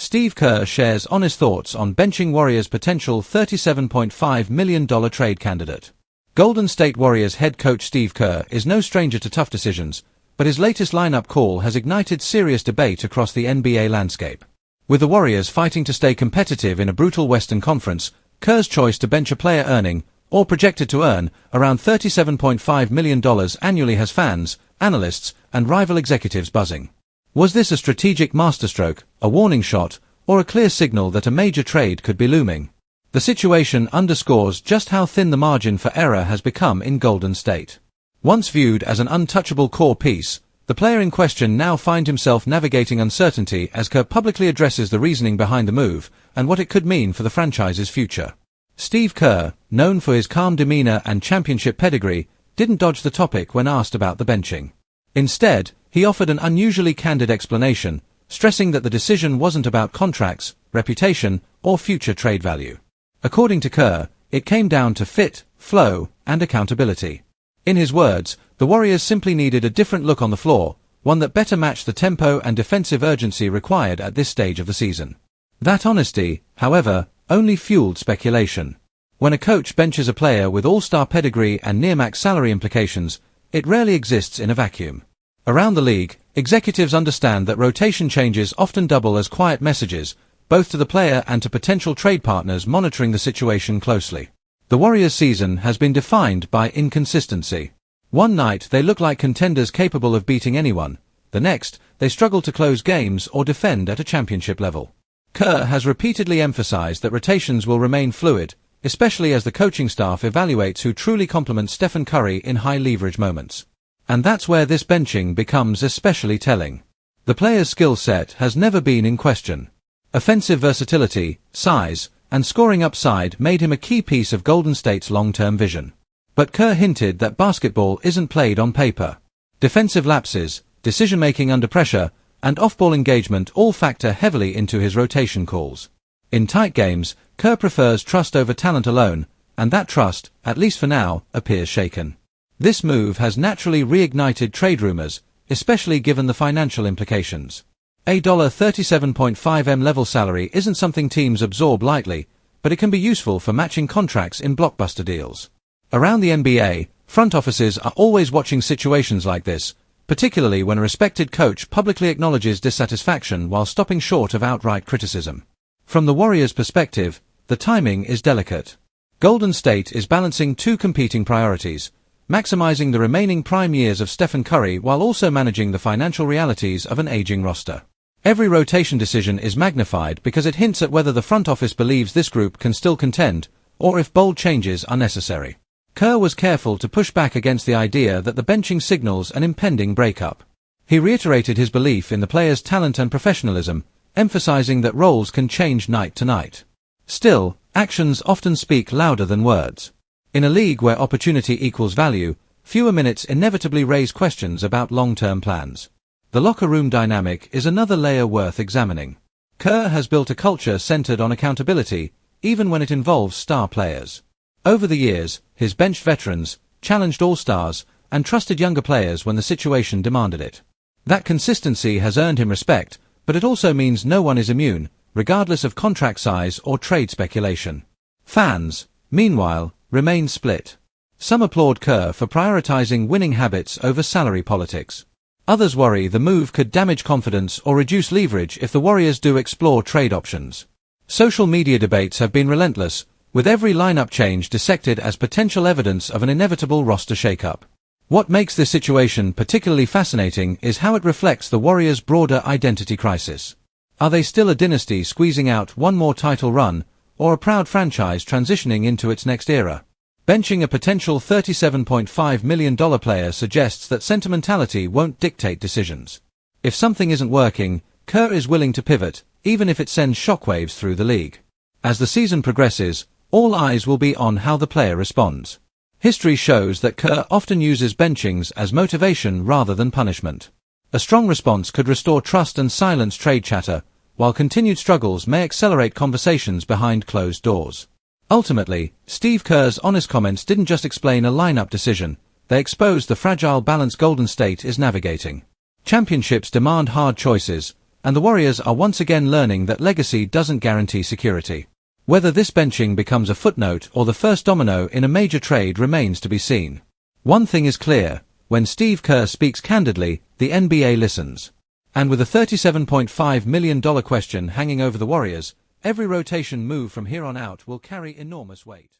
Steve Kerr shares honest thoughts on benching Warriors' potential $37.5 million trade candidate. Golden State Warriors head coach Steve Kerr is no stranger to tough decisions, but his latest lineup call has ignited serious debate across the NBA landscape. With the Warriors fighting to stay competitive in a brutal Western Conference, Kerr's choice to bench a player earning, or projected to earn, around $37.5 million annually has fans, analysts, and rival executives buzzing. Was this a strategic masterstroke, a warning shot, or a clear signal that a major trade could be looming? The situation underscores just how thin the margin for error has become in Golden State. Once viewed as an untouchable core piece, the player in question now finds himself navigating uncertainty as Kerr publicly addresses the reasoning behind the move and what it could mean for the franchise's future. Steve Kerr, known for his calm demeanor and championship pedigree, didn't dodge the topic when asked about the benching. Instead, he offered an unusually candid explanation, stressing that the decision wasn't about contracts, reputation, or future trade value. According to Kerr, it came down to fit, flow, and accountability. In his words, the Warriors simply needed a different look on the floor, one that better matched the tempo and defensive urgency required at this stage of the season. That honesty, however, only fueled speculation. When a coach benches a player with all-star pedigree and near-max salary implications, it rarely exists in a vacuum. Around the league, executives understand that rotation changes often double as quiet messages, both to the player and to potential trade partners monitoring the situation closely. The Warriors' season has been defined by inconsistency. One night they look like contenders capable of beating anyone, the next, they struggle to close games or defend at a championship level. Kerr has repeatedly emphasized that rotations will remain fluid, especially as the coaching staff evaluates who truly complements Stephen Curry in high-leverage moments. And that's where this benching becomes especially telling. The player's skill set has never been in question. Offensive versatility, size, and scoring upside made him a key piece of Golden State's long-term vision. But Kerr hinted that basketball isn't played on paper. Defensive lapses, decision-making under pressure, and off-ball engagement all factor heavily into his rotation calls. In tight games, Kerr prefers trust over talent alone, and that trust, at least for now, appears shaken. This move has naturally reignited trade rumors, especially given the financial implications. A $37.5 million level salary isn't something teams absorb lightly, but it can be useful for matching contracts in blockbuster deals. Around the NBA, front offices are always watching situations like this, particularly when a respected coach publicly acknowledges dissatisfaction while stopping short of outright criticism. From the Warriors' perspective, the timing is delicate. Golden State is balancing two competing priorities, maximizing the remaining prime years of Stephen Curry while also managing the financial realities of an aging roster. Every rotation decision is magnified because it hints at whether the front office believes this group can still contend, or if bold changes are necessary. Kerr was careful to push back against the idea that the benching signals an impending breakup. He reiterated his belief in the player's talent and professionalism, emphasizing that roles can change night to night. Still, actions often speak louder than words. In a league where opportunity equals value, fewer minutes inevitably raise questions about long-term plans. The locker room dynamic is another layer worth examining. Kerr has built a culture centered on accountability, even when it involves star players. Over the years, his benched veterans, challenged all-stars, and trusted younger players when the situation demanded it. That consistency has earned him respect, but it also means no one is immune, regardless of contract size or trade speculation. Fans, meanwhile, remain split. Some applaud Kerr for prioritizing winning habits over salary politics. Others worry the move could damage confidence or reduce leverage if the Warriors do explore trade options. Social media debates have been relentless, with every lineup change dissected as potential evidence of an inevitable roster shakeup. What makes this situation particularly fascinating is how it reflects the Warriors' broader identity crisis. Are they still a dynasty squeezing out one more title run, or a proud franchise transitioning into its next era? Benching a potential $37.5 million player suggests that sentimentality won't dictate decisions. If something isn't working, Kerr is willing to pivot, even if it sends shockwaves through the league. As the season progresses, all eyes will be on how the player responds. History shows that Kerr often uses benchings as motivation rather than punishment. A strong response could restore trust and silence trade chatter, while continued struggles may accelerate conversations behind closed doors. Ultimately, Steve Kerr's honest comments didn't just explain a lineup decision, they exposed the fragile balance Golden State is navigating. Championships demand hard choices, And the Warriors are once again learning that legacy doesn't guarantee security. Whether this benching becomes a footnote or the first domino in a major trade remains to be seen. One thing is clear: when Steve Kerr speaks candidly, the NBA listens. And with a $37.5 million question hanging over the Warriors, every rotation move from here on out will carry enormous weight.